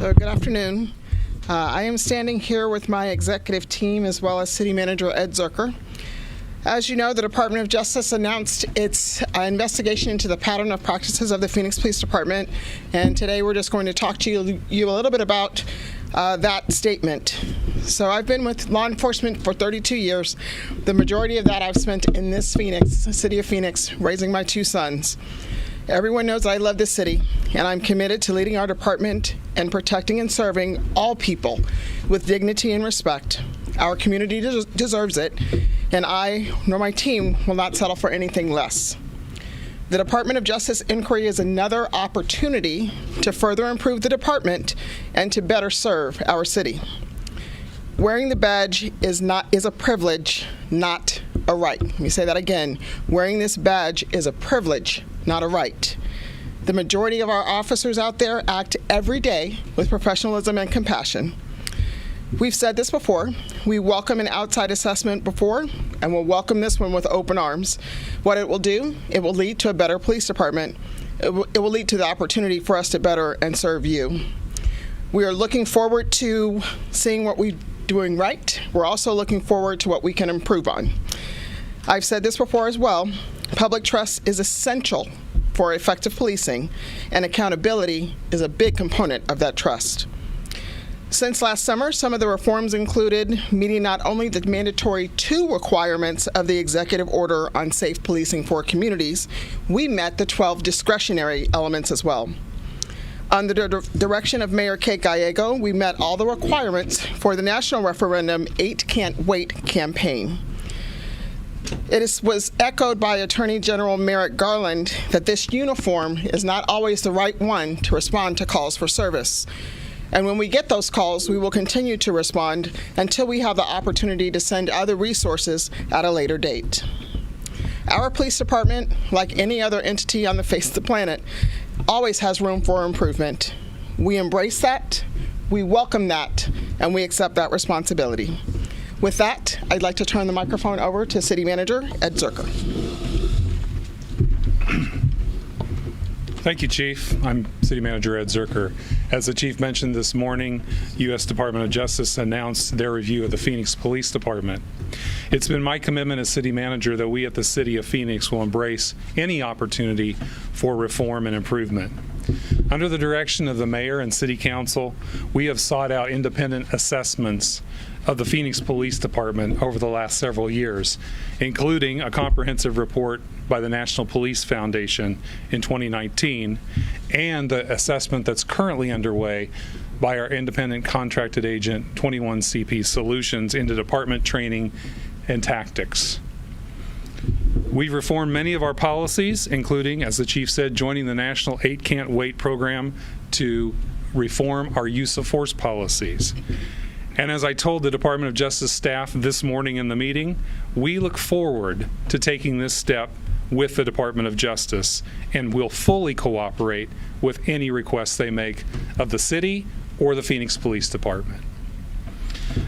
So good afternoon. I am standing here with my executive team as well as City Manager Ed Zuercher. As you know, the Department of Justice announced its investigation into the pattern of practices of the Phoenix Police Department, and today we're just going to talk to you a little bit about that statement. So I've been with law enforcement for 32 years. The majority of that I've spent in this city of Phoenix, raising my two sons. Everyone knows I love this city, and I'm committed to leading our department and protecting and serving all people with dignity and respect. Our community deserves it, and I nor my team will not settle for anything less. The Department of Justice inquiry is another opportunity to further improve the department and to better serve our city. Wearing the badge is a privilege, not a right. Let me say that again. Wearing this badge is a privilege, not a right. The majority of our officers out there act every day with professionalism and compassion. We've said this before. We welcome an outside assessment before, and we'll welcome this one with open arms. What it will do, it will lead to a better police department. It will lead to the opportunity for us to better and serve you. We are looking forward to seeing what we're doing right. We're also looking forward to what we can improve on. I've said this before as well. Public trust is essential for effective policing, and accountability is a big component of that trust. Since last summer, some of the reforms included meeting not only the mandatory 2 requirements of the executive order on safe policing for communities, we met the 12 discretionary elements as well. Under the direction of Mayor Kate Gallego, we met all the requirements for the national referendum 8 Can't Wait campaign. It was echoed by Attorney General Merrick Garland that this uniform is not always the right one to respond to calls for service. And when we get those calls, we will continue to respond until we have the opportunity to send other resources at a later date. Our police department, like any other entity on the face of the planet, always has room for improvement. We embrace that, we welcome that, and we accept that responsibility. With that, I'd like to turn the microphone over to City Manager Ed Zuercher. Thank you, Chief. I'm City Manager Ed Zuercher. As the Chief mentioned this morning, U.S. Department of Justice announced their review of the Phoenix Police Department. It's been my commitment as City Manager that we at the City of Phoenix will embrace any opportunity for reform and improvement. Under the direction of the Mayor and City Council, we have sought out independent assessments of the Phoenix Police Department over the last several years, including a comprehensive report by the National Police Foundation in 2019 and the assessment that's currently underway by our independent contracted agent 21CP Solutions into department training and tactics. We've reformed many of our policies, including, as the Chief said, joining the National 8 Can't Wait program to reform our use of force policies. And as I told the Department of Justice staff this morning in the meeting, we look forward to taking this step with the Department of Justice and will fully cooperate with any requests they make of the city or the Phoenix Police Department.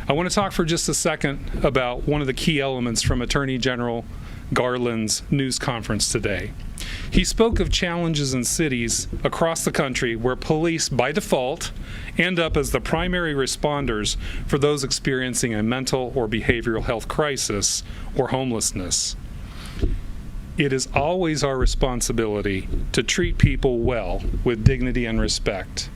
I want to talk for just a second about one of the key elements from Attorney General Garland's news conference today. He spoke of challenges in cities across the country where police, by default, end up as the primary responders for those experiencing a mental or behavioral health crisis or homelessness. It is always our responsibility to treat people well with dignity and respect.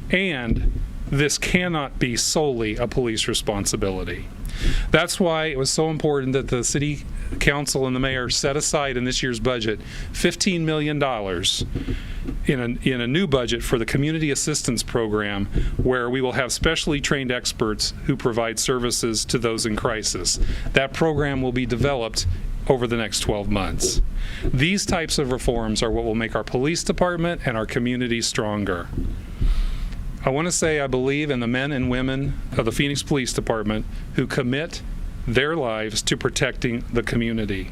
And this cannot be solely a police responsibility. That's why it was so important that the City Council and the Mayor set aside in this year's budget $15 million in a new budget for the Community Assistance Program, where we will have specially trained experts who provide services to those in crisis. That program will be developed over the next 12 months. These types of reforms are what will make our police department and our community stronger. I want to say I believe in the men and women of the Phoenix Police Department who commit their lives to protecting the community.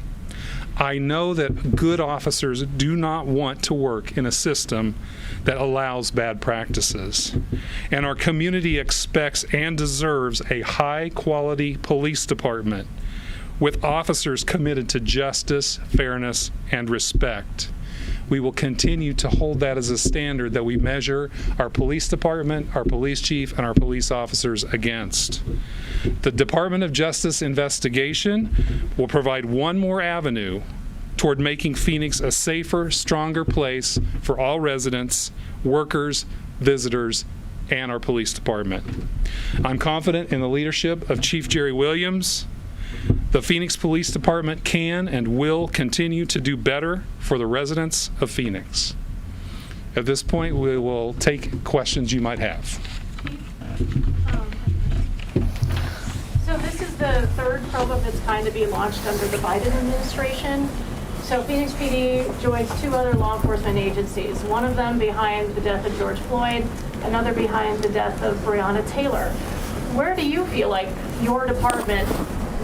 I know that good officers do not want to work in a system that allows bad practices. And our community expects and deserves a high-quality police department with officers committed to justice, fairness, and respect. we will continue to hold that as a standard that we measure our police department, our police chief, and our police officers against. The Department of Justice investigation will provide one more avenue toward making Phoenix a safer, stronger place for all residents, workers, visitors, and our police department. I'm confident in the leadership of Chief Jeri Williams. The Phoenix Police Department can and will continue to do better for the residents of Phoenix. At this point, we will take questions you might have. So this is the third probe of its kind to be launched under the Biden administration. So Phoenix PD joins two other law enforcement agencies, one of them behind the death of George Floyd, another behind the death of Breonna Taylor. Where do you feel like your department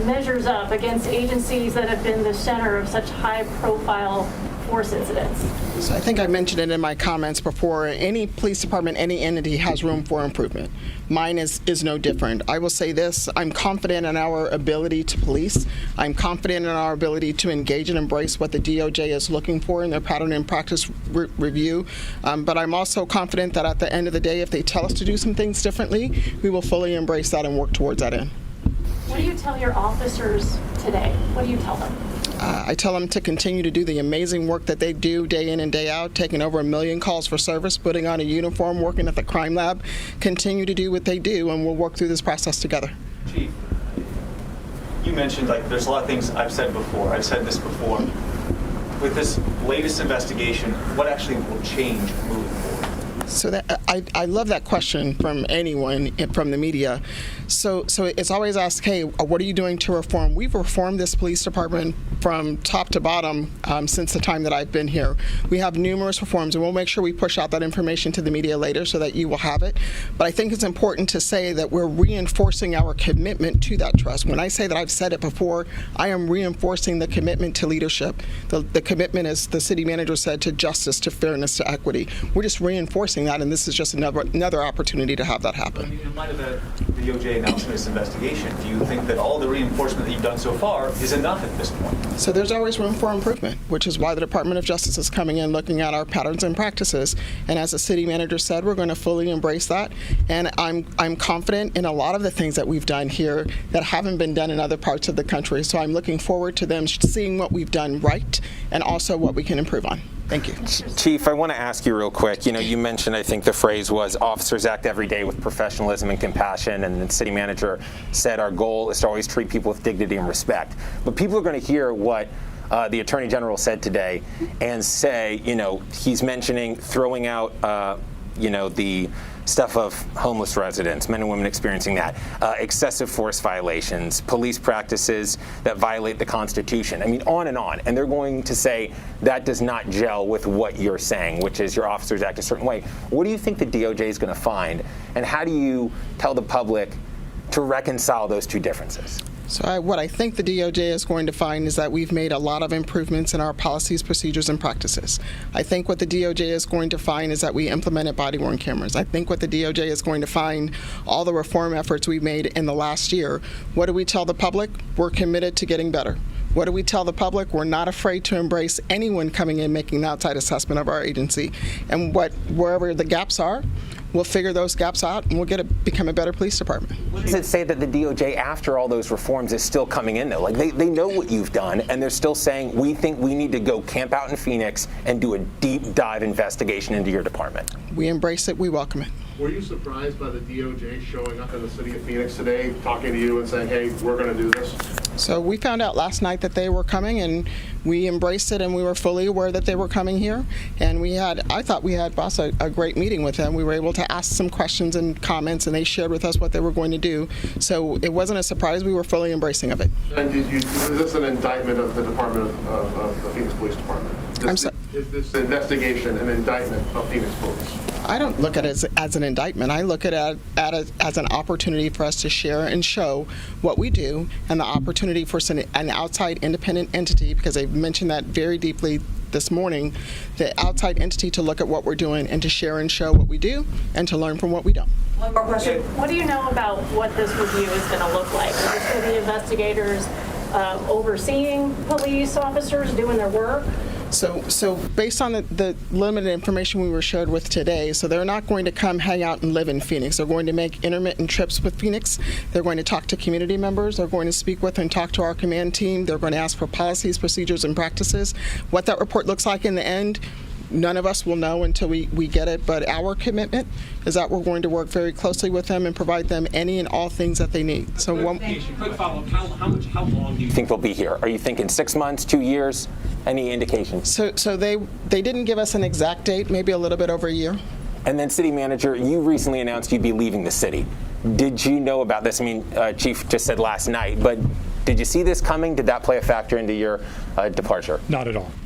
measures up against agencies that have been the center of such high-profile force incidents? So I think I mentioned it in my comments before. Any police department, any entity has room for improvement. Mine is no different. I will say this, I'm confident in our ability to police. I'm confident in our ability to engage and embrace what the DOJ is looking for in their pattern and practice review. But I'm also confident that at the end of the day, if they tell us to do some things differently, we will fully embrace that and work towards that end. What do you tell your officers today? What do you tell them? I tell them to continue to do the amazing work that they do day in and day out, taking over 1 million calls for service, putting on a uniform, working at the crime lab. Continue to do what they do, and we'll work through this process together. Chief, you mentioned, like, there's a lot of things I've said before. I've said this before. With this latest investigation, what actually will change moving forward? So that I love that question from anyone from the media. So it's always asked, hey, what are you doing to reform? We've reformed this police department from top to bottom since the time that I've been here. We have numerous reforms, and we'll make sure we push out that information to the media later so that you will have it. But I think it's important to say that we're reinforcing our commitment to that trust. When I say that, I've said it before, I am reinforcing the commitment to leadership. The commitment, as the city manager said, to justice, to fairness, to equity. We're just reinforcing that, and this is just another opportunity to have that happen. In light of the DOJ announcement of this investigation, do you think that all the reinforcement that you've done so far is enough at this point? So there's always room for improvement, which is why the Department of Justice is coming in, looking at our patterns and practices. And as the city manager said, we're going to fully embrace that. And I'm confident in a lot of the things that we've done here that haven't been done in other parts of the country. So I'm looking forward to them seeing what we've done right and also what we can improve on. Thank you. Chief, I want to ask you real quick. You know, you mentioned, I think the phrase was, officers act every day with professionalism and compassion, and the city manager said our goal is to always treat people with dignity and respect. But people are going to hear what the Attorney General said today and say, you know, he's mentioning throwing out, you know, the stuff of homeless residents, men and women experiencing that, excessive force violations, police practices that violate the Constitution. I mean, on. And they're going to say that does not gel with what you're saying, which is your officers act a certain way. What do you think the DOJ is going to find, and how do you tell the public to reconcile those two differences? So what I think the DOJ is going to find is that we've made a lot of improvements in our policies, procedures, and practices. I think what the DOJ is going to find is that we implemented body-worn cameras. I think what the DOJ is going to find, all the reform efforts we've made in the last year. What do we tell the public? We're committed to getting better. What do we tell the public? We're not afraid to embrace anyone coming in making an outside assessment of our agency. And wherever the gaps are, we'll figure those gaps out, and we'll become a better police department. What does it say that the DOJ, after all those reforms, is still coming in, though? Like, they know what you've done, and they're still saying, we think we need to go camp out in Phoenix and do a deep dive investigation into your department. We embrace it. We welcome it. Were you surprised by the DOJ showing up in the city of Phoenix today, talking to you and saying, hey, we're going to do this? So we found out last night that they were coming, and we embraced it, and we were fully aware that they were coming here. And I thought we had, boss, a great meeting with them. We were able to ask some questions and comments, and they shared with us what they were going to do. So it wasn't a surprise. We were fully embracing of it. And is this an indictment of the Department of the Phoenix Police Department? I'm sorry? Is this investigation an indictment of Phoenix Police? I don't look at it as an indictment. I look at it as an opportunity for us to share and show what we do, and the opportunity for an outside independent entity, because they've mentioned that very deeply this morning, the outside entity to look at what we're doing and to share and show what we do and to learn from what we don't. One more question. What do you know about what this review is going to look like? Is this going to be investigators overseeing police officers doing their work? So based on the limited information we were shared with today, so they're not going to come hang out and live in Phoenix. They're going to make intermittent trips with Phoenix. They're going to talk to community members. They're going to speak with and talk to our command team. They're going to ask for policies, procedures, and practices. What that report looks like in the end, none of us will know until we get it, but our commitment is that we're going to work very closely with them and provide them any and all things that they need. So Quick follow-up, how long do you Think they'll be here? Are you thinking 6 months, 2 years? Any indications? So they didn't give us an exact date, maybe a little bit over a year. And then, City Manager, you recently announced you'd be leaving the city. Did you know about this? I mean, Chief just said last night, but did you see this coming? Did that play a factor into your departure? Not at all.